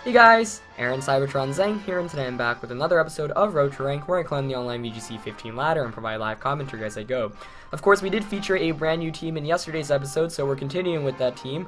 Hey guys, Aaron Cybertron Zhang here, and today I'm back with another episode of Road to Rank, where I climb the online VGC 15 ladder and provide live commentary as I go. Of course, we did feature a brand new team in yesterday's episode, so we're continuing with that team.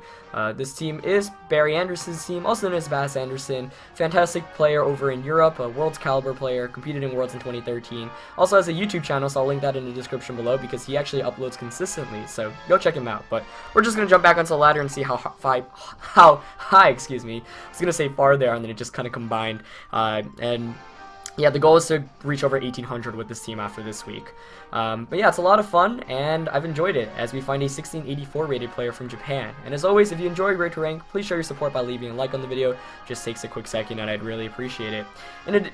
This team is Barry Anderson's team, also known as Bass Anderson. Fantastic player over in Europe, a Worlds caliber player, competed in Worlds in 2013. Also has a YouTube channel, so I'll link that in the description below because he actually uploads consistently, so go check him out. But we're just going to jump back onto the ladder and see how high, excuse me. I was going to say far there, and then it just kind of combined. And yeah, the goal is to reach over 1800 with this team after this week. But yeah, it's a lot of fun, and I've enjoyed it as we find a 1684 rated player from Japan. And as always, if you enjoy Road to Rank, please show your support by leaving a like on the video. Just takes a quick second, and I'd really appreciate it.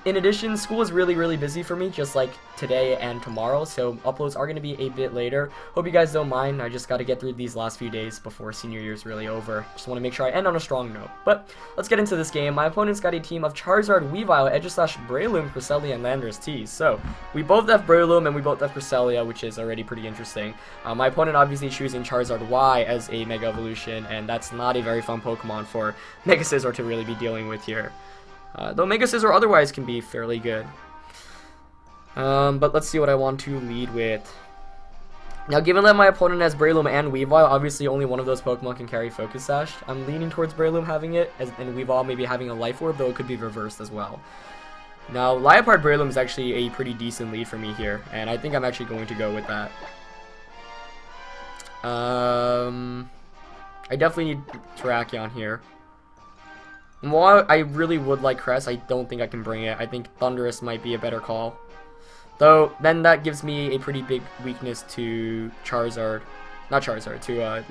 In addition, school is really busy for me, just like today and tomorrow, so uploads are going to be a bit later. Hope you guys don't mind. I just got to get through these last few days before senior year is really over. Just want to make sure I end on a strong note. But let's get into this game. My opponent's got a team of Charizard, Weavile, Breloom, Cresselia, and Landorus T. So we both have Breloom and we both have Cresselia, which is already pretty interesting. My opponent obviously choosing Charizard Y as a Mega Evolution, and that's not a very fun Pokemon for Mega Scizor to really be dealing with here. Though Mega Scizor otherwise can be fairly good. But let's see what I want to lead with. Now, given that my opponent has Breloom and Weavile, obviously only one of those Pokemon can carry Focus Sash. I'm leaning towards Breloom having it, and Weavile maybe having a Life Orb, though it could be reversed as well. Now, Liepard Breloom is actually a pretty decent lead for me here, and I think I'm actually going to go with that. I definitely need Terrakion here. And while I really would like Cress, I don't think I can bring it. I think Thundurus might be a better call. Though, then that gives me a pretty big weakness to Charizard. Not Charizard, to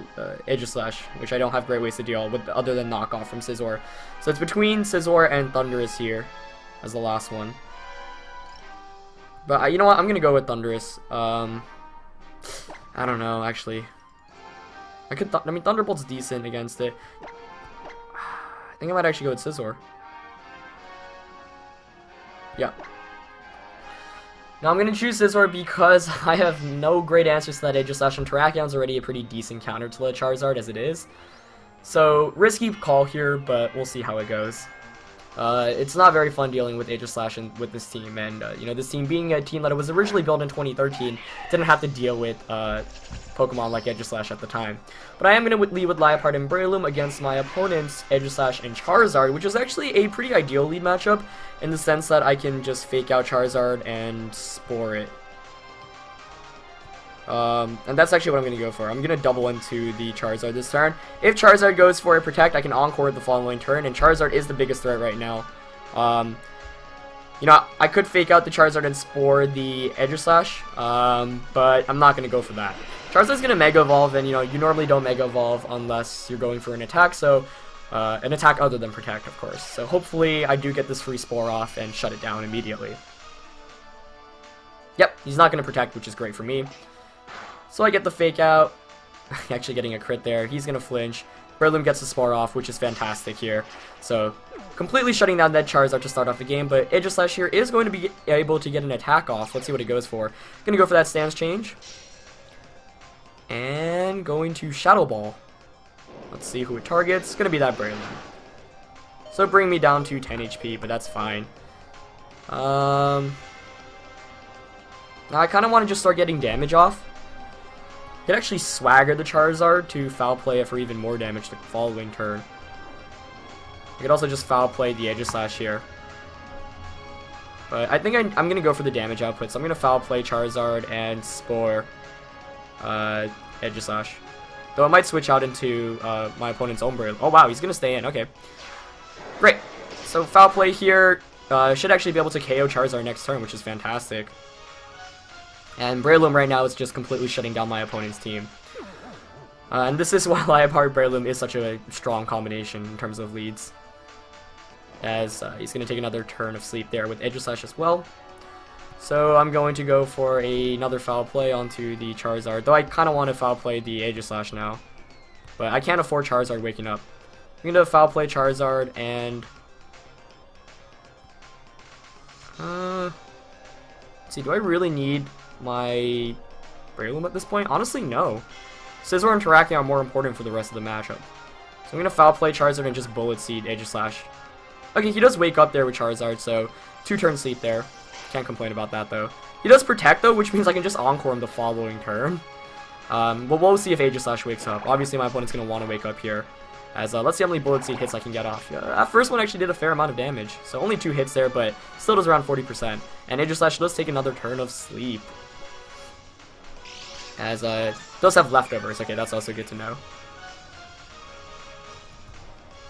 Aegislash, which I don't have great ways to deal with other than knockoff from Scizor. So it's between Scizor and Thundurus here as the last one. But you know what? I'm going to go with Thundurus. I don't know, actually. I mean, Thunderbolt's decent against it. I think I might actually go with Scizor. Yeah. Now I'm going to choose Scizor because I have no great answers to that Aegislash, and Terrakion's already a pretty decent counter to the Charizard as it is. So, risky call here, but we'll see how it goes. It's not very fun dealing with Aegislash with this team, and you know, this team being a team that was originally built in 2013, didn't have to deal with Pokemon like Aegislash at the time. But I am going to lead with Liepard and Breloom against my opponent's Aegislash and Charizard, which is actually a pretty ideal lead matchup in the sense that I can just fake out Charizard and Spore it. And that's actually what I'm going to go for. I'm going to double into the Charizard this turn. If Charizard goes for a Protect, I can Encore the following turn, and Charizard is the biggest threat right now. You know, I could fake out the Charizard and Spore the Aegislash, but I'm not going to go for that. Charizard's going to Mega Evolve, and you know, you normally don't Mega Evolve unless you're going for an attack, so an attack other than Protect, of course. So hopefully I do get this free Spore off and shut it down immediately. Yep, he's not going to Protect, which is great for me. So I get the fake out, actually getting a crit there. He's going to flinch. Breloom gets the Spore off, which is fantastic here. So completely shutting down that Charizard to start off the game, but Aegislash here is going to be able to get an attack off. Let's see what it goes for. Going to go for that stance change. And going to Shadow Ball. Let's see who it targets. It's going to be that Breloom. So bring me down to 10 HP, but that's fine. Now I kind of want to just start getting damage off. Could actually Swagger the Charizard to Foul Play it for even more damage the following turn. I could also just Foul Play the Aegislash here. But I think I'm going to go for the damage output, so I'm going to Foul Play Charizard and Spore Aegislash. Though I might switch out into my opponent's own Breloom. Oh wow, he's going to stay in, okay. Great. So Foul Play here should actually be able to KO Charizard next turn, which is fantastic. And Breloom right now is just completely shutting down my opponent's team. And this is why Liepard Breloom is such a strong combination in terms of leads. As he's going to take another turn of sleep there with Aegislash as well. So I'm going to go for another Foul Play onto the Charizard. Though I kind of want to Foul Play the Aegislash now. But I can't afford Charizard waking up. I'm going to Foul Play Charizard and... let's see, do I really need my Breloom at this point? Honestly, no. Scizor and Terrakion are more important for the rest of the matchup. So I'm going to Foul Play Charizard and just Bullet Seed Aegislash. Okay, he does wake up there with Charizard, so 2-turn sleep there. Can't complain about that, though. He does protect, though, which means I can just Encore him the following turn. But we'll see if Aegislash wakes up. Obviously, my opponent's going to want to wake up here. As, let's see how many Bullet Seed hits I can get off. That first one actually did a fair amount of damage. So only 2 hits there, but still does around 40%. And Aegislash does take another turn of sleep. As, does have leftovers. Okay, that's also good to know.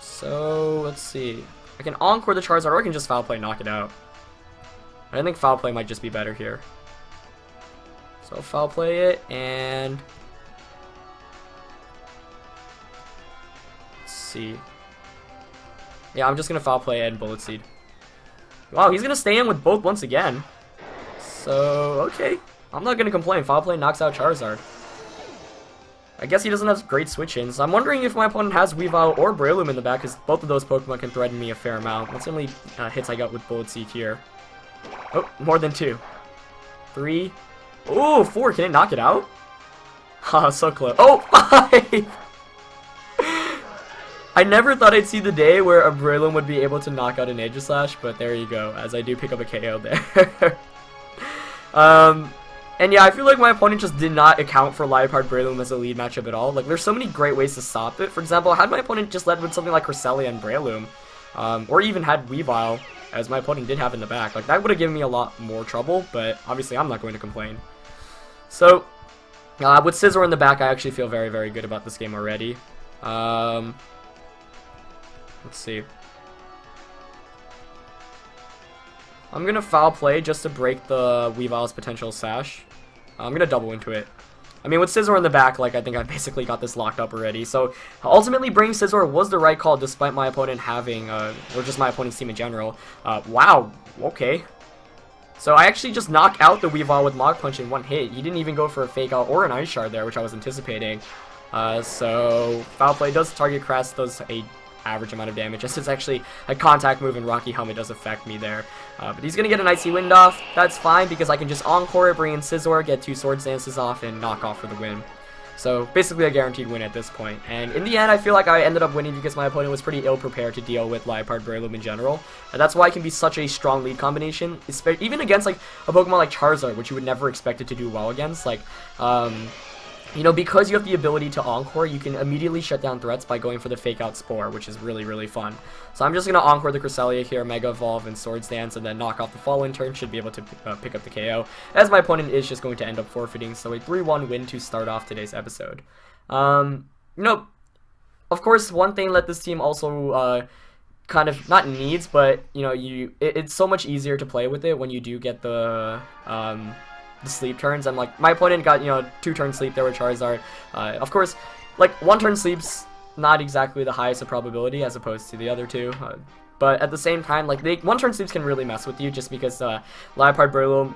So, let's see. I can Encore the Charizard, or I can just Foul Play, knock it out. I think Foul Play might just be better here. So, Foul Play it, and... see. Yeah, I'm just gonna Foul Play and Bullet Seed. Wow, he's gonna stay in with both once again. So, okay. I'm not gonna complain. Foul Play knocks out Charizard. I guess he doesn't have great switch-ins. I'm wondering if my opponent has Weavile or Breloom in the back, because both of those Pokemon can threaten me a fair amount. That's the only hits I got with Bullet Seed here. Oh, more than 2. 3. Oh, 4. Can it knock it out? Haha, so close. Oh, 5! I never thought I'd see the day where a Breloom would be able to knock out an Aegislash, but there you go, as I do pick up a KO there. And yeah, I feel like my opponent just did not account for Liepard Breloom as a lead matchup at all. Like, there's so many great ways to stop it. For example, had my opponent just led with something like Cresselia and Breloom, or even had Weavile, as my opponent did have in the back, like, that would have given me a lot more trouble, but obviously I'm not going to complain. So, with Scizor in the back, I actually feel very, very good about this game already. Let's see. I'm gonna Foul Play just to break the Weavile's potential sash. I'm gonna double into it. I mean, with Scizor in the back, like, I think I basically got this locked up already. So, ultimately, bringing Scizor was the right call, despite my opponent having, or just my opponent's team in general. Wow, okay. So, I actually just knock out the Weavile with Mach Punch in one hit. He didn't even go for a Fake Out or an Ice Shard there, which I was anticipating. So, Foul Play does target Crest, does a average amount of damage, as it's actually a contact move and Rocky Helmet does affect me there. But he's gonna get an Icy Wind off. That's fine because I can just Encore it, bring in Scizor, get 2 Swords Dances off, and knock off for the win. So basically a guaranteed win at this point. And in the end, I feel like I ended up winning because my opponent was pretty ill prepared to deal with Liepard Breloom in general. And that's why it can be such a strong lead combination, even against like a Pokemon like Charizard, which you would never expect it to do well against. Like, you know, because you have the ability to Encore, you can immediately shut down threats by going for the Fake Out Spore, which is really, really fun. So I'm just going to Encore the Cresselia here, Mega Evolve, and Swords Dance, and then knock off the following turn. Should be able to pick up the KO, as my opponent is just going to end up forfeiting. So a 3-1 win to start off today's episode. You know, of course, one thing that this team also kind of, not needs, but, you know, it's so much easier to play with it when you do get the sleep turns. And like my opponent got, you know, 2-turn sleep there with Charizard. Of course, like 1-turn sleep's not exactly the highest of probability as opposed to the other two, but at the same time, like 1-turn sleeps can really mess with you, just because Liepard Breloom,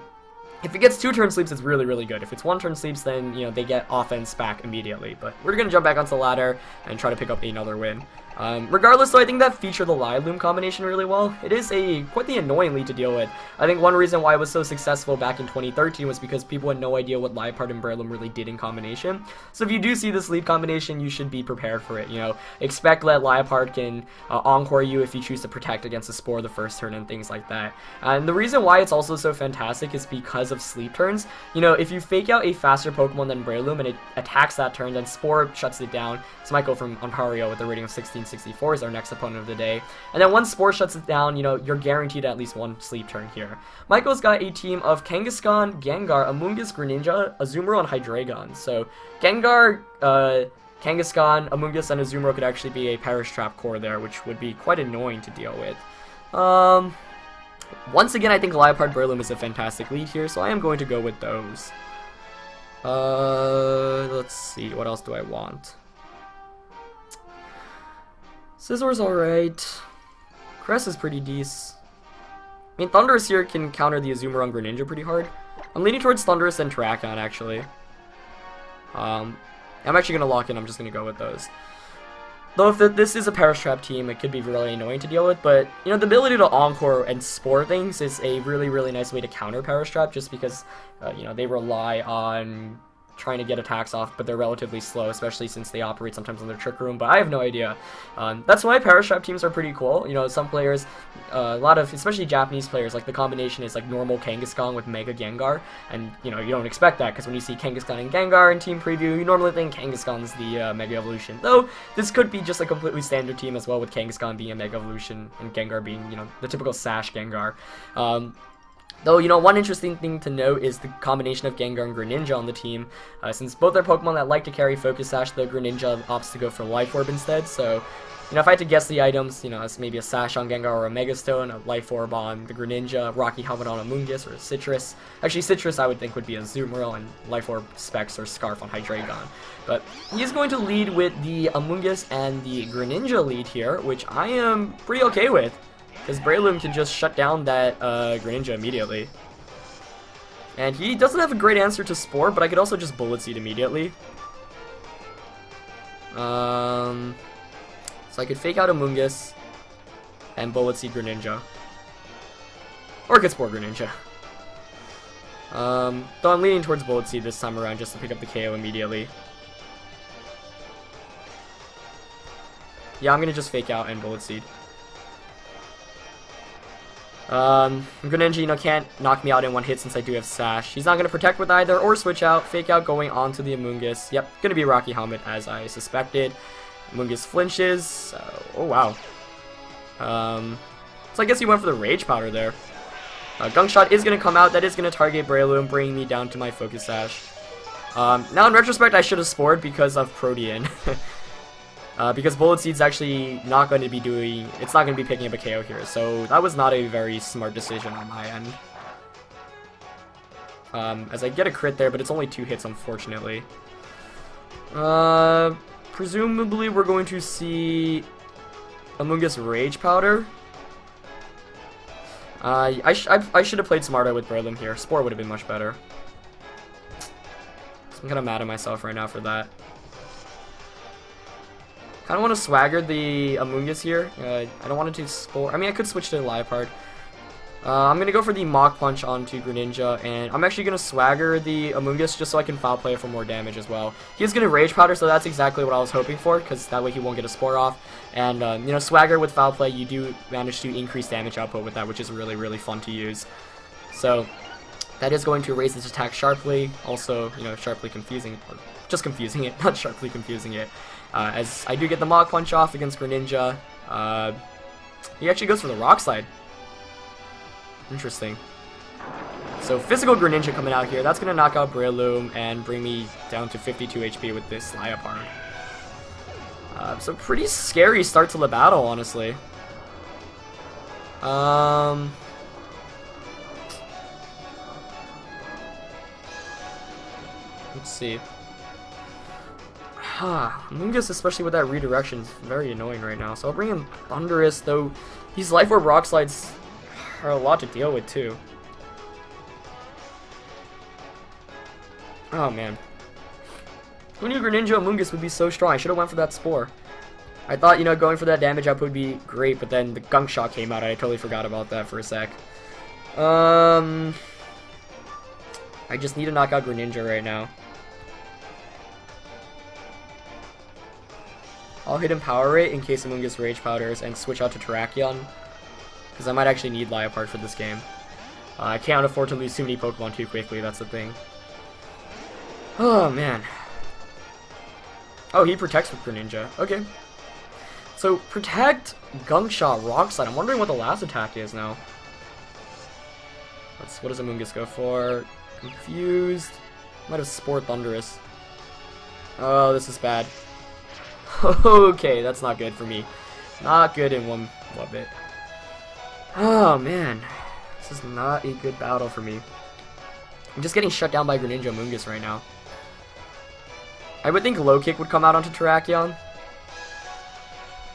if it gets 2-turn sleeps, it's really, really good. If it's 1-turn sleeps, then, you know, they get offense back immediately. But we're gonna jump back onto the ladder and try to pick up another win. Regardless, though, I think that featured the Lioom combination really well. It is quite the annoying lead to deal with. I think one reason why it was so successful back in 2013 was because people had no idea what Liepard and Breloom really did in combination. So if you do see this lead combination, you should be prepared for it. You know, expect that Liepard can Encore you if you choose to protect against a Spore the first turn and things like that. And the reason why it's also so fantastic is because of sleep turns. You know, if you Fake Out a faster Pokemon than Breloom and it attacks that turn, then Spore shuts it down. So Michael from Ontario with a rating of 1664 is our next opponent of the day. And then once Spore shuts it down, you know, you're guaranteed at least 1 sleep turn here. Michael's got a team of Kangaskhan, Gengar, Amoonguss, Greninja, Azumarill, and Hydreigon. So Gengar, Kangaskhan, Amoonguss, and Azumarill could actually be a Perish Trap core there, which would be quite annoying to deal with. Once again, I think Liepard Breloom is a fantastic lead here, so I am going to go with those. Let's see, what else do I want? Scizor's alright. Crest is pretty decent. I mean, Thundurus here can counter the Azumarill and Greninja pretty hard. I'm leaning towards Thundurus and Terrakion, actually. I'm actually going to lock in. I'm just going to go with those. Though if this is a Perish Trap team, it could be really annoying to deal with. But, you know, the ability to Encore and Spore things is a really, really nice way to counter Perish Trap, just because, you know, they rely on trying to get attacks off, but they're relatively slow, especially since they operate sometimes on their Trick Room, but I have no idea. That's why Parastrap teams are pretty cool. You know, some players, a lot of, especially Japanese players, like the combination is like normal Kangaskhan with Mega Gengar, and you know, you don't expect that, because when you see Kangaskhan and Gengar in team preview, you normally think Kangaskhan's the Mega Evolution, though this could be just a completely standard team as well, with Kangaskhan being a Mega Evolution, and Gengar being, you know, the typical Sash Gengar. Though, you know, one interesting thing to note is the combination of Gengar and Greninja on the team. Since both are Pokemon that like to carry Focus Sash, the Greninja opts to go for Life Orb instead. So, you know, if I had to guess the items, you know, as maybe a Sash on Gengar or a Mega Stone, a Life Orb on the Greninja, Rocky Helmet on Amoonguss, or a Citrus. Actually, Citrus I would think would be a Azumarill, and Life Orb Specs or Scarf on Hydreigon. But he's going to lead with the Amoonguss and the Greninja lead here, which I am pretty okay with. Because Breloom can just shut down that Greninja immediately. And he doesn't have a great answer to Spore, but I could also just Bullet Seed immediately. So I could fake out Amoonguss and Bullet Seed Greninja. Or get Spore Greninja. Though I'm leaning towards Bullet Seed this time around just to pick up the KO immediately. Yeah, I'm going to just fake out and Bullet Seed. Greninja, you know, can't knock me out in one hit since I do have Sash. He's not going to protect with either, or switch out. Fake out going onto the Amoonguss. Yep, going to be Rocky Helmet as I suspected. Amoonguss flinches. Oh, wow. So I guess he went for the Rage Powder there. Gunk Shot is going to come out. That is going to target Breloom, bringing me down to my Focus Sash. Now in retrospect, I should have Spored because of Protean. Because Bullet Seed's actually not going to be doing, it's not going to be picking up a KO here, so that was not a very smart decision on my end. As I get a crit there, but it's only 2 hits, unfortunately. Presumably we're going to see Amoonguss Rage Powder. I should have played smarter with Breloom here. Spore would have been much better. So I'm kind of mad at myself right now for that. Kind of want to swagger the Amoonguss here. I don't want it to Spore. I mean, I could switch to Liepard. I'm going to go for the Mach Punch onto Greninja, and I'm actually going to swagger the Amoonguss just so I can foul play for more damage as well. He's going to Rage Powder, so that's exactly what I was hoping for, because that way he won't get a Spore off. And, you know, swagger with foul play, you do manage to increase damage output with that, which is really, really fun to use. So, that is going to raise his attack sharply, also, you know, sharply confusing, or just confusing it, not sharply confusing it. As I do get the Mach Punch off against Greninja. He actually goes for the Rock Slide. Interesting. So physical Greninja coming out here. That's going to knock out Breloom and bring me down to 52 HP with this Liepard. So pretty scary start to the battle, honestly. Let's see. Amoonguss, especially with that redirection, is very annoying right now. So I'll bring in Thunderous, though these Life Orb Rock Slides are a lot to deal with, too. Oh, man. Who knew Greninja Amoonguss would be so strong? I should have went for that Spore. I thought, you know, going for that damage up would be great, but then the Gunk Shot came out. I totally forgot about that for a sec. I just need to knock out Greninja right now. I'll hit Empower Rate in case Amoonguss Rage Powders and switch out to Terrakion, because I might actually need Liepard for this game. I can't afford to lose too many Pokemon too quickly, that's the thing. Oh, man. Oh, he protects with Greninja. Okay. So, Protect, Gunk Shot, Rock Slide. I'm wondering what the last attack is now. What does Amoonguss go for? Confused. Might have Spore Thunderous. Oh, this is bad. Okay, that's not good for me. Not good in one bit. Oh, man. This is not a good battle for me. I'm just getting shut down by Greninja Amoonguss right now. I would think Low Kick would come out onto Terrakion.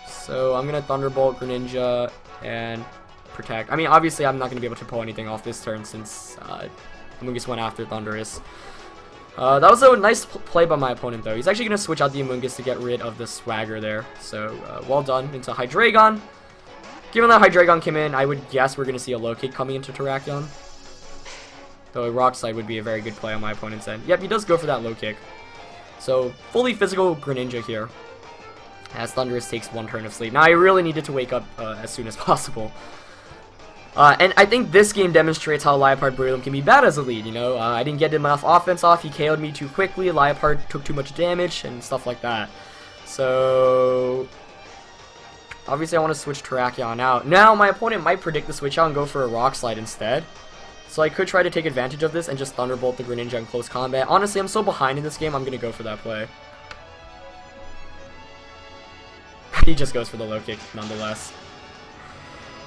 So I'm going to Thunderbolt Greninja and Protect. I mean, obviously I'm not going to be able to pull anything off this turn since Amoonguss went after Thunderous. That was a nice play by my opponent, though. He's actually going to switch out the Amoonguss to get rid of the Swagger there. So, well done into Hydreigon. Given that Hydreigon came in, I would guess we're going to see a Low Kick coming into Terrakion. Though a Rock Slide would be a very good play on my opponent's end. Yep, he does go for that low kick. So, fully physical Greninja here. As Thundurus takes 1 turn of sleep. Now, I really needed to wake up as soon as possible. And I think this game demonstrates how Liepard Breloom can be bad as a lead, you know? I didn't get enough offense off, he KO'd me too quickly, Liepard took too much damage, and stuff like that. So... obviously I want to switch Terrakion out. Now, my opponent might predict the switch out and go for a Rock Slide instead. So I could try to take advantage of this and just Thunderbolt the Greninja in close combat. Honestly, I'm so behind in this game, I'm going to go for that play. He just goes for the low kick, nonetheless.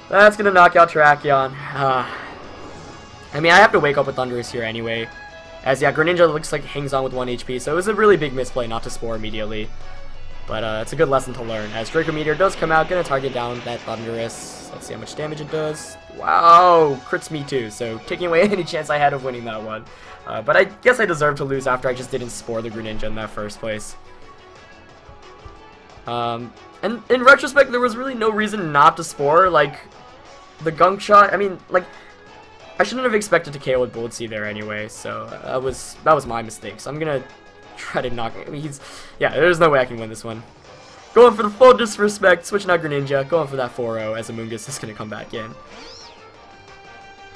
That's going to knock out Terrakion. I mean, I have to wake up with Thundurus here anyway. As, yeah, Greninja looks like hangs on with 1 HP, so it was a really big misplay not to Spore immediately. But it's a good lesson to learn. As Draco Meteor does come out, going to target down that Thundurus. Let's see how much damage it does. Wow, crits me too, so taking away any chance I had of winning that one. But I guess I deserve to lose after I just didn't Spore the Greninja in that first place. And in retrospect, there was really no reason not to Spore. Like, the Gunk Shot, I mean, like, I shouldn't have expected to KO with Bullet Seed there anyway, so that was my mistake. So I'm gonna try to knock him. Yeah, there's no way I can win this one. Going for the full disrespect, switching out Greninja, going for that 4-0 as Amoonguss is gonna come back in.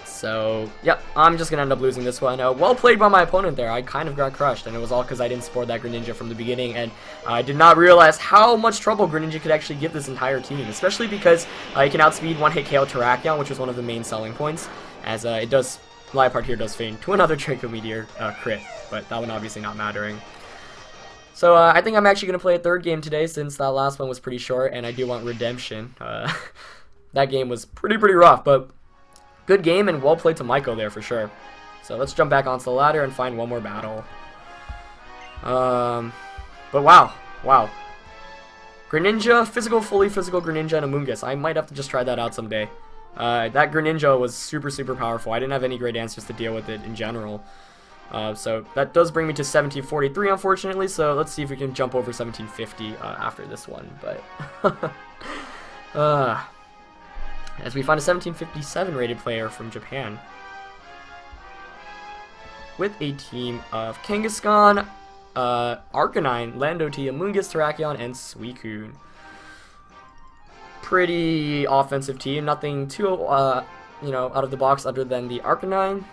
So, yep, I'm just going to end up losing this one. Well played by my opponent there. I kind of got crushed, and it was all because I didn't Spore that Greninja from the beginning, and I did not realize how much trouble Greninja could actually give this entire team, especially because he can outspeed 1-hit KO Terrakion, which is one of the main selling points, as it does, Liepard here does feign to another Draco Meteor crit, but that one obviously not mattering. So, I think I'm actually going to play a third game today, since that last one was pretty short, and I do want redemption. That game was pretty rough, but good game and well played to Maiko there for sure. So let's jump back onto the ladder and find one more battle. But wow. Greninja, fully physical Greninja and Amoonguss. I might have to just try that out someday. That Greninja was super powerful. I didn't have any great answers to deal with it in general. So that does bring me to 1743 unfortunately, so let's see if we can jump over 1750 after this one. But as we find a 1757 rated player from Japan with a team of Kangaskhan, Arcanine, Landoti, Amoonguss, Terrakion, and Suicune. Pretty offensive team, nothing too you know, out of the box other than the Arcanine.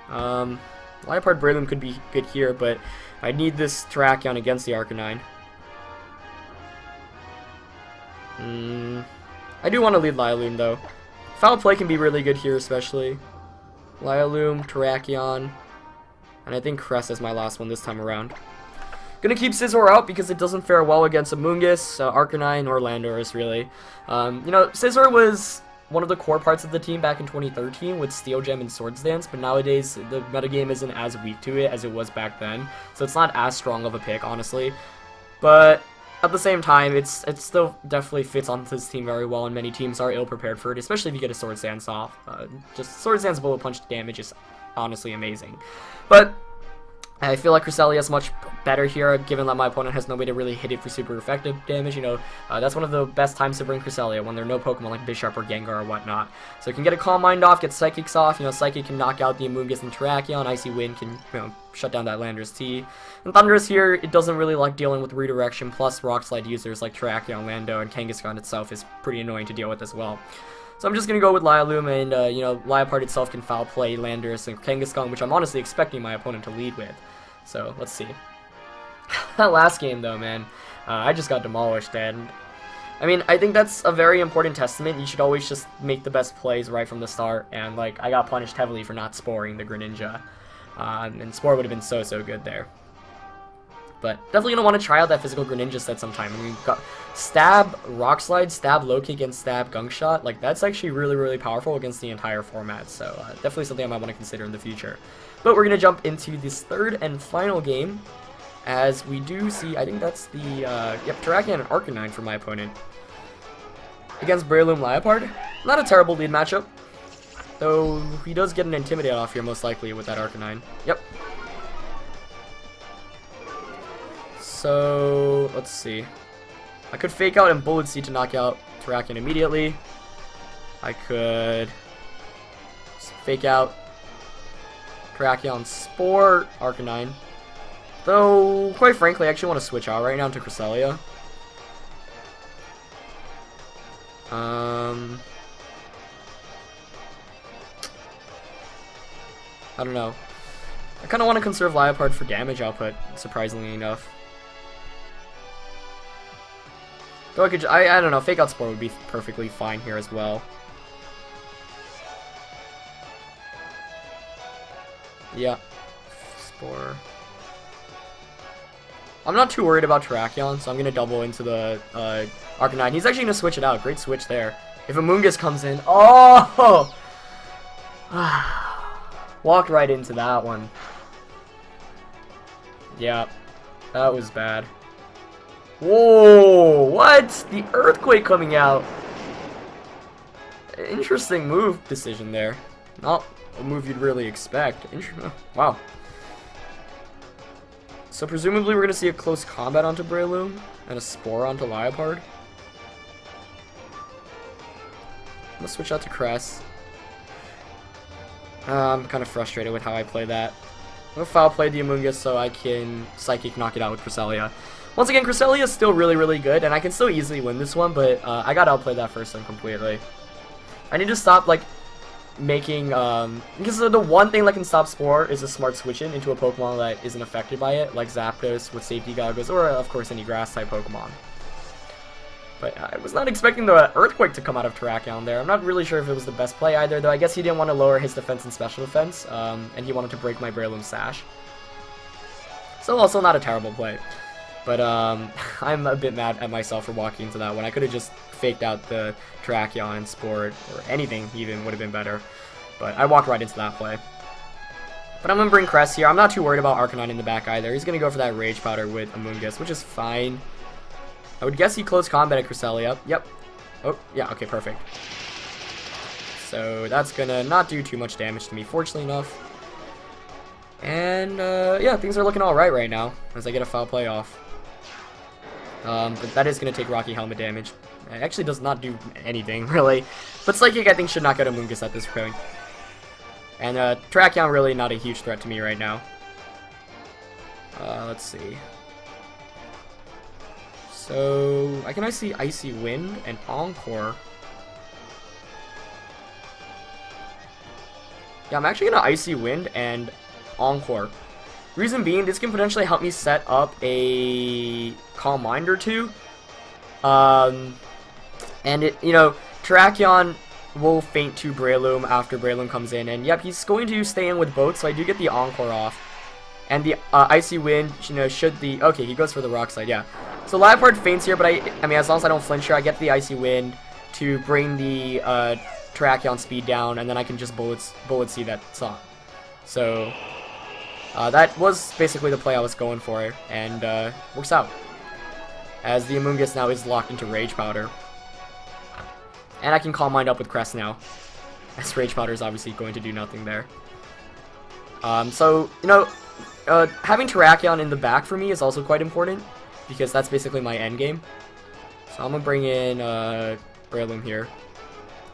Liepard Breloom could be good here, but I need this Terrakion against the Arcanine. I do want to lead Lioom though. Foul play can be really good here, especially. Lioom, Terrakion, and I think Cress is my last one this time around. Gonna keep Scizor out because it doesn't fare well against Amoonguss, Arcanine, or Landorus, really. You know, Scizor was one of the core parts of the team back in 2013 with Steel Gem and Swords Dance, but nowadays the metagame isn't as weak to it as it was back then, so it's not as strong of a pick, honestly. But at the same time, it still definitely fits onto this team very well, and many teams are ill-prepared for it, especially if you get a Swords Dance off. Just Swords Dance Bullet Punch damage is honestly amazing. But I feel like Cresselia is much better here, given that my opponent has no way to really hit it for super effective damage. You know, that's one of the best times to bring Cresselia, when there are no Pokemon like Bisharp or Gengar or whatnot. So it can get a Calm Mind off, get Psychics off. You know, Psychic can knock out the Amoonguss and Terrakion. Icy Wind can, you know, shut down that Landorus T. And Thundurus here, it doesn't really like dealing with redirection, plus Rock Slide users like Terrakion, Lando, and Kangaskhan itself is pretty annoying to deal with as well. So I'm just going to go with Lioom, and, you know, Liepard itself can foul play Landorus and Kangaskhan, which I'm honestly expecting my opponent to lead with. So, let's see. That last game, though, man, I just got demolished, and I mean, I think that's a very important testament. You should always just make the best plays right from the start, and, like, I got punished heavily for not Sporing the Greninja, and Spore would have been so good there. But definitely going to want to try out that physical Greninja set sometime. I mean, got Stab, Rock Slide, Stab, Low Kick, and Stab, Gunk Shot. Like, that's actually really powerful against the entire format, so definitely something I might want to consider in the future. But we're going to jump into this third and final game, as we do see, I think that's the, yep, Terrakion and Arcanine for my opponent. Against Breloom Liepard. Not a terrible lead matchup, though he does get an Intimidate off here most likely with that Arcanine. Yep. So, let's see. I could Fake Out and Bullet Seed to knock out Terrakion immediately. I could Fake Out, Terrakion, Spore, Arcanine. Though, quite frankly, I actually want to switch out right now to Cresselia. I don't know. I kind of want to conserve Liepard for damage output, surprisingly enough. Though I could, I don't know, Fake Out Spore would be perfectly fine here as well. Yeah, Spore. I'm not too worried about Terrakion, so I'm going to double into the Arcanine. He's actually going to switch it out. Great switch there. If Amoonguss comes in... Oh! Walked right into that one. Yeah, that was bad. Whoa! What? The Earthquake coming out. Interesting move decision there. Not a move you'd really expect. Wow. So presumably we're going to see a close combat onto Breloom and a Spore onto Liepard. I'm going to switch out to Cress. I'm kind of frustrated with how I play that. I'm going to foul play the Amoonguss so I can Psychic knock it out with Cresselia. Once again, Cresselia is still really, really good, and I can still easily win this one, but I got to outplay that first one completely. I need to stop, like, making, because the one thing that can stop Spore is a smart switch in into a Pokemon that isn't affected by it, like Zapdos with safety goggles, or of course any grass type Pokemon. But I was not expecting the Earthquake to come out of Terrakion there. I'm not really sure if it was the best play either, though I guess he didn't want to lower his defense and special defense, and he wanted to break my Breloom Sash. So also not a terrible play. But I'm a bit mad at myself for walking into that one. I could have just faked out the Terrakion and Spore, or anything even would have been better. But I walked right into that play. But I'm going to bring Cress here. I'm not too worried about Arcanine in the back either. He's going to go for that Rage Powder with Amoonguss, which is fine. I would guess he close combat at Cresselia. Yep. Oh, yeah, okay, perfect. So that's going to not do too much damage to me, fortunately enough. And, yeah, things are looking alright right now, as I get a foul play off. But that is going to take Rocky Helmet damage. It actually does not do anything, really. But Psychic, I think, should knock out Amoonguss at this point. And, Terrakion really not a huge threat to me right now. Let's see. So, I can see Icy Wind and Encore. Yeah, I'm actually going to Icy Wind and Encore. Reason being, this can potentially help me set up a Calm Mind or two. And it, you know, Terrakion will faint to Breloom after Breloom comes in. And yep, he's going to stay in with both, so I do get the Encore off. And the Icy Wind, you know, should the... Okay, he goes for the Rock Slide, yeah. So Liepard faints here, but I mean, as long as I don't flinch here, I get the Icy Wind to bring the Terrakion speed down, and then I can just Bullet Seed that song. So... that was basically the play I was going for, and works out. As the Amoonguss now is locked into Rage Powder. And I can Calm Mind up with Crest now, as Rage Powder is obviously going to do nothing there. So, you know, having Terrakion in the back for me is also quite important, because that's basically my end game. So I'm going to bring in Breloom here,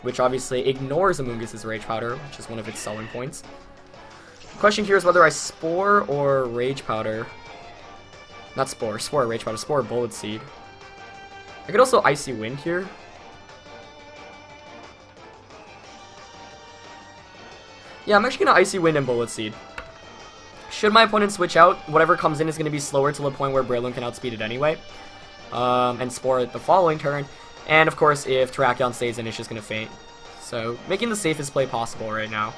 which obviously ignores Amoonguss's Rage Powder, which is one of its selling points. The question here is whether I Spore or Rage Powder. Not Spore, Spore Rage Powder, Spore Bullet Seed. I could also Icy Wind here. Yeah, I'm actually going to Icy Wind and Bullet Seed. Should my opponent switch out, whatever comes in is going to be slower to the point where Breloom can outspeed it anyway. And Spore it the following turn. And of course, if Terrakion stays in, it's just going to faint. So, making the safest play possible right now.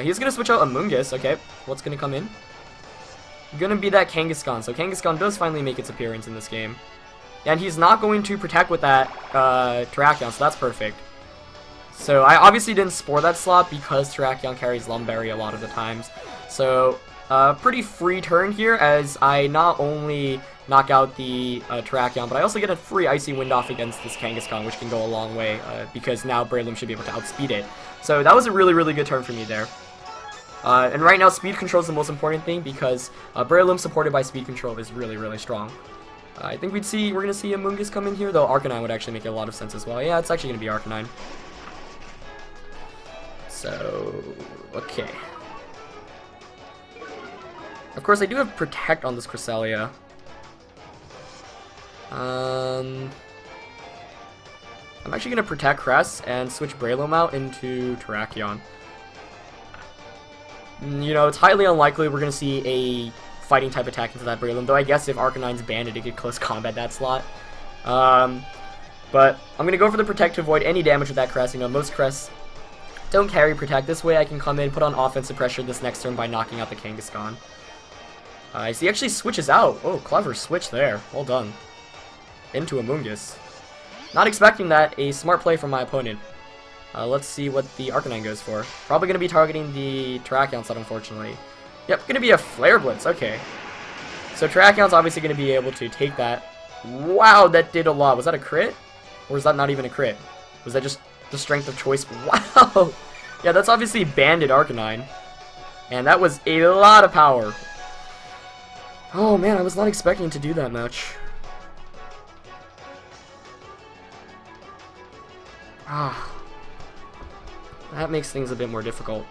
He's going to switch out Amoonguss. Okay, what's going to come in? Going to be that Kangaskhan. So Kangaskhan does finally make its appearance in this game. And he's not going to protect with that Terrakion, so that's perfect. So I obviously didn't Spore that slot because Terrakion carries Lumberry a lot of the times. So pretty free turn here, as I not only knock out the Terrakion, but I also get a free Icy Wind off against this Kangaskhan, which can go a long way, because now Breloom should be able to outspeed it. So that was a really, really good turn for me there. And right now, speed control is the most important thing, because Breloom supported by speed control is really, really strong. I think we're going to see Amoonguss come in here, though Arcanine would actually make a lot of sense as well. Yeah, it's actually going to be Arcanine. So, okay. Of course, I do have Protect on this Cresselia. I'm actually going to Protect Cress and switch Breloom out into Terrakion. You know, it's highly unlikely we're going to see a fighting type attack into that Breloom, though I guess if Arcanine's banded, it could close combat that slot. But I'm going to go for the Protect to avoid any damage with that Cress. You know, most Cress don't carry Protect. This way I can come in, put on offensive pressure this next turn by knocking out the Kangaskhan. He actually switches out. Oh, clever switch there. Well done. Into Amoonguss. Not expecting that. A smart play from my opponent. Let's see what the Arcanine goes for. Probably going to be targeting the Terrakion set, unfortunately. Yep, going to be a Flare Blitz. Okay. So Terrakion's obviously going to be able to take that. Wow, that did a lot. Was that a crit? Or was that not even a crit? Was that just the strength of choice? Wow! Yeah, that's obviously banded Arcanine. And that was a lot of power. Oh man, I was not expecting to do that much. Ah. That makes things a bit more difficult.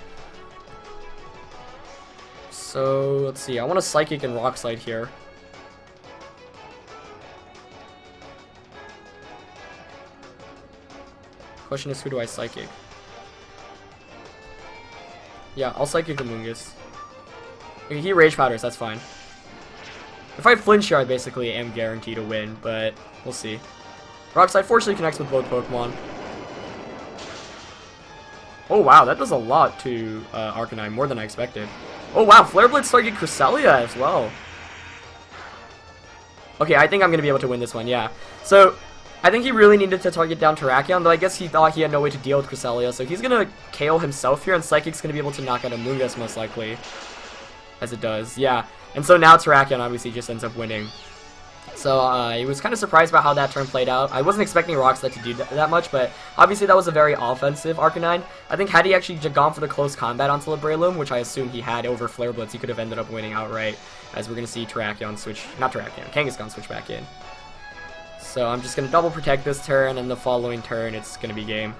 So, let's see. I want to Psychic and Rock Slide here. Question is, who do I Psychic? Yeah, I'll Psychic Amoonguss. He Rage Powders, that's fine. If I flinch here, I basically am guaranteed to win, but we'll see. Rock Slide fortunately connects with both Pokemon. Oh wow, that does a lot to Arcanine, more than I expected. Oh wow, Flare Blitz target Cresselia as well. Okay, I think I'm going to be able to win this one, yeah. So, I think he really needed to target down Terrakion, though I guess he thought he had no way to deal with Cresselia, so he's going to KO himself here, and Psychic's going to be able to knock out Amoonguss most likely. As it does, yeah. And so now Terrakion obviously just ends up winning. So I was kind of surprised about how that turn played out. I wasn't expecting Rock Slide to do that much, but obviously that was a very offensive Arcanine. I think had he actually gone for the close combat onto the Breloom, which I assume he had over Flare Blitz, he could have ended up winning outright, as we're going to see Terrakion switch, not Terrakion, Kangaskhan switch back in. So I'm just going to double Protect this turn, and the following turn it's going to be game.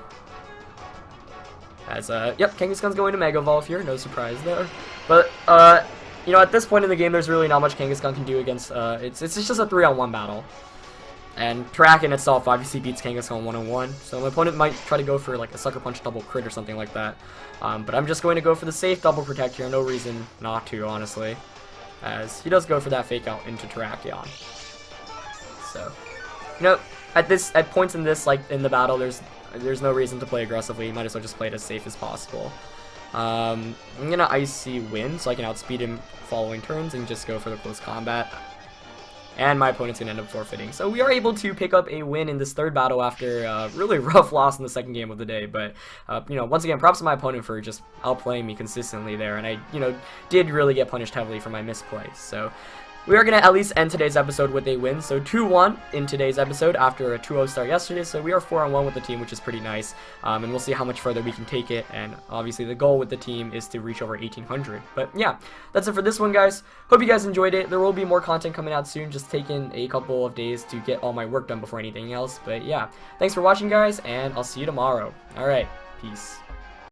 As, yep, Kangaskhan's going to Mega Evolve here, no surprise there. But, you know, at this point in the game, there's really not much Kangaskhan can do against, it's just a 3-on-1 battle. And Terrakion itself obviously beats Kangaskhan 1-on-1, so my opponent might try to go for, like, a Sucker Punch double crit or something like that. But I'm just going to go for the safe double Protect here, no reason not to, honestly. As he does go for that Fake Out into Terrakion. So, you know, at points in this, like, in the battle, there's no reason to play aggressively. You might as well just play it as safe as possible. I'm gonna Icy Wind so I can outspeed him following turns and just go for the close combat. And my opponent's gonna end up forfeiting. So we are able to pick up a win in this third battle after a really rough loss in the second game of the day. But, you know, once again, props to my opponent for just outplaying me consistently there. And I, you know, did really get punished heavily for my misplays. So we are going to at least end today's episode with a win. So 2-1 in today's episode after a 2-0 start yesterday. So we are 4-on-1 with the team, which is pretty nice. And we'll see how much further we can take it. And obviously the goal with the team is to reach over 1,800. But yeah, that's it for this one, guys. Hope you guys enjoyed it. There will be more content coming out soon. Just taking a couple of days to get all my work done before anything else. But yeah, thanks for watching, guys. And I'll see you tomorrow. All right, peace.